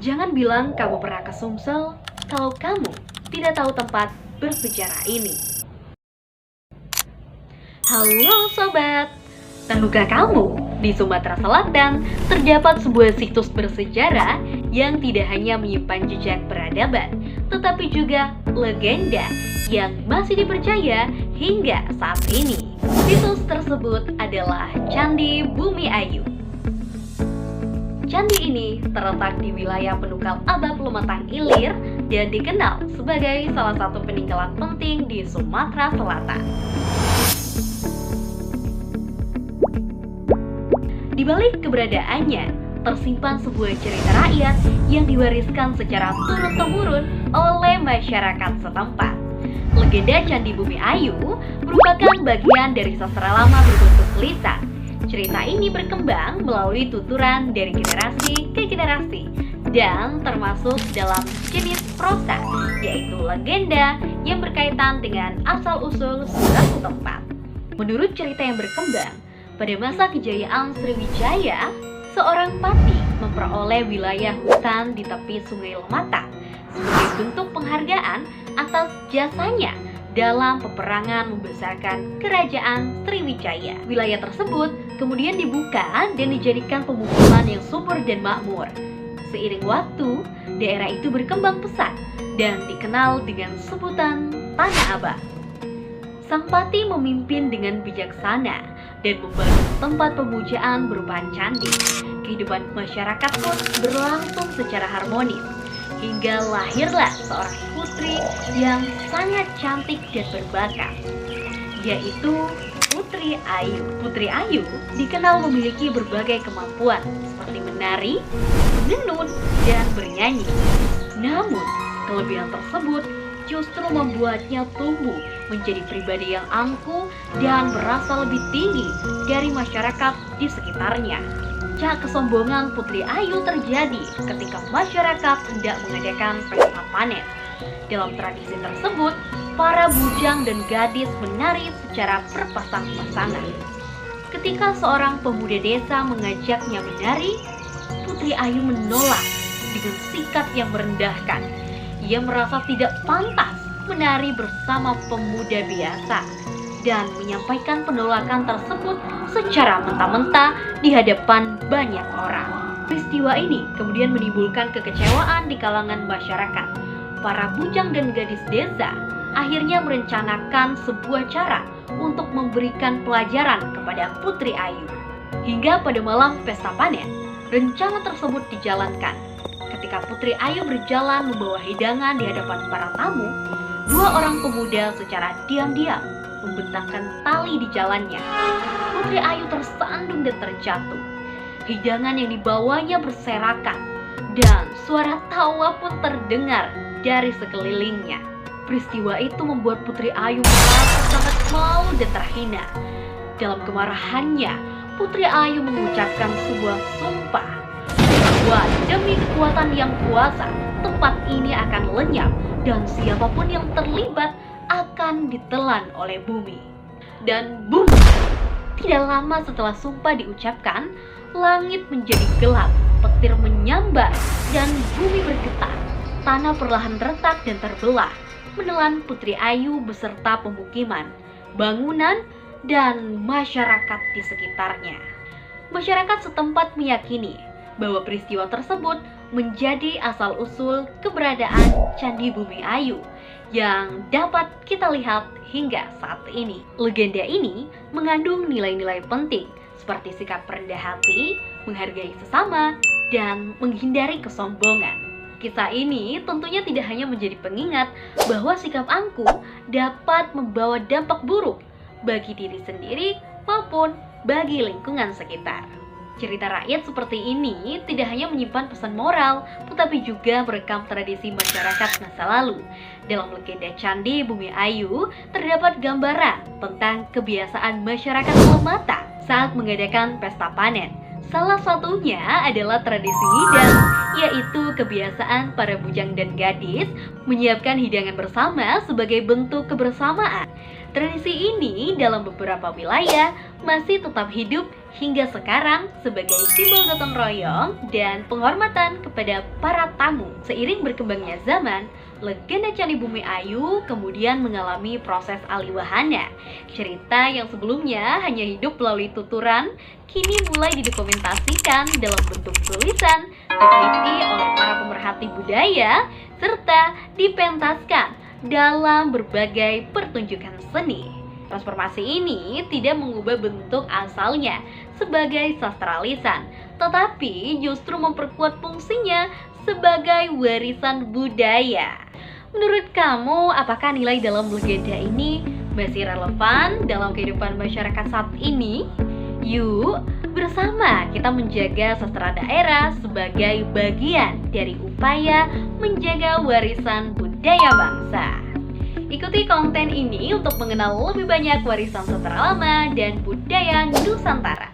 Jangan bilang kamu pernah ke Sumsel kalau kamu tidak tahu tempat bersejarah ini. Halo sobat, tahukah kamu di Sumatera Selatan terdapat sebuah situs bersejarah yang tidak hanya menyimpan jejak peradaban, tetapi juga legenda yang masih dipercaya hingga saat ini. Situs tersebut adalah Candi Bumi Ayu. Candi ini terletak di wilayah Penukal Abab Lumatang Ilir dan dikenal sebagai salah satu peninggalan penting di Sumatera Selatan. Di balik keberadaannya, tersimpan sebuah cerita rakyat yang diwariskan secara turun-temurun oleh masyarakat setempat. Legenda Candi Bumi Ayu merupakan bagian dari sastra lama berbentuk lisan. Cerita ini berkembang melalui tuturan dari generasi ke generasi dan termasuk dalam jenis prosa, yaitu legenda yang berkaitan dengan asal-usul suatu tempat. Menurut cerita yang berkembang, pada masa kejayaan Sriwijaya, seorang pati memperoleh wilayah hutan di tepi Sungai Lematang sebagai bentuk penghargaan atas jasanya dalam peperangan membesarkan kerajaan Sriwijaya. Wilayah tersebut kemudian dibuka dan dijadikan pemukiman yang subur dan makmur. Seiring waktu, daerah itu berkembang pesat dan dikenal dengan sebutan Tanah Abang. Sang pati memimpin dengan bijaksana dan membangun tempat pemujaan berupa candi. Kehidupan masyarakat pun berlangsung secara harmonis, hingga lahirlah seorang putri yang sangat cantik dan berbakat, yaitu Putri Ayu. Putri Ayu dikenal memiliki berbagai kemampuan seperti menari, menenun, dan bernyanyi. Namun, kelebihan tersebut justru membuatnya tumbuh menjadi pribadi yang angkuh dan merasa lebih tinggi dari masyarakat di sekitarnya. Puncak kesombongan Putri Ayu terjadi ketika masyarakat hendak mengadakan pesta panen. Dalam tradisi tersebut, para bujang dan gadis menari secara berpasang-pasangan. Ketika seorang pemuda desa mengajaknya menari, Putri Ayu menolak dengan sikap yang merendahkan. Ia merasa tidak pantas menari bersama pemuda biasa dan menyampaikan penolakan tersebut secara mentah-mentah di hadapan banyak orang. Peristiwa ini kemudian menimbulkan kekecewaan di kalangan masyarakat. Para bujang dan gadis desa akhirnya merencanakan sebuah cara untuk memberikan pelajaran kepada Putri Ayu. Hingga pada malam pesta panen, rencana tersebut dijalankan. Ketika Putri Ayu berjalan membawa hidangan di hadapan para tamu, dua orang pemuda secara diam-diam membentangkan tali di jalannya. Putri Ayu tersandung dan terjatuh. Hidangan yang dibawanya berserakan dan suara tawa pun terdengar dari sekelilingnya. Peristiwa itu membuat Putri Ayu merasa sangat malu dan terhina. Dalam kemarahannya, Putri Ayu mengucapkan sebuah sumpah bahwa demi kekuatan yang kuasa, tempat ini akan lenyap dan siapapun yang terlibat akan ditelan oleh bumi. Dan boom! Tidak lama setelah sumpah diucapkan, langit menjadi gelap, petir menyambar, dan bumi bergetar. Tanah perlahan retak dan terbelah, menelan Putri Ayu beserta pemukiman, bangunan, dan masyarakat di sekitarnya. Masyarakat setempat meyakini bahwa peristiwa tersebut menjadi asal-usul keberadaan Candi Bumi Ayu yang dapat kita lihat hingga saat ini. Legenda ini mengandung nilai-nilai penting seperti sikap rendah hati, menghargai sesama, dan menghindari kesombongan. Kisah ini tentunya tidak hanya menjadi pengingat bahwa sikap angkuh dapat membawa dampak buruk bagi diri sendiri maupun bagi lingkungan sekitar. Cerita rakyat seperti ini tidak hanya menyimpan pesan moral, tetapi juga merekam tradisi masyarakat masa lalu. Dalam legenda Candi Bumi Ayu, terdapat gambaran tentang kebiasaan masyarakat Lemata saat mengadakan pesta panen. Salah satunya adalah tradisi ngidam, yaitu kebiasaan para bujang dan gadis menyiapkan hidangan bersama sebagai bentuk kebersamaan. Tradisi ini dalam beberapa wilayah masih tetap hidup hingga sekarang sebagai simbol gotong royong dan penghormatan kepada para tamu. Seiring berkembangnya zaman, legenda Candi Bumi Ayu kemudian mengalami proses alih wahana. Cerita yang sebelumnya hanya hidup melalui tuturan, kini mulai didokumentasikan dalam bentuk tulisan, diteliti oleh para pemerhati budaya, serta dipentaskan dalam berbagai pertunjukan seni. Transformasi ini tidak mengubah bentuk asalnya sebagai sastra lisan, tetapi justru memperkuat fungsinya sebagai warisan budaya. Menurut kamu, apakah nilai dalam legenda ini masih relevan dalam kehidupan masyarakat saat ini? Yuk, bersama kita menjaga sastra daerah sebagai bagian dari upaya menjaga warisan budaya bangsa. Ikuti konten ini untuk mengenal lebih banyak warisan sastra lama dan budaya Nusantara.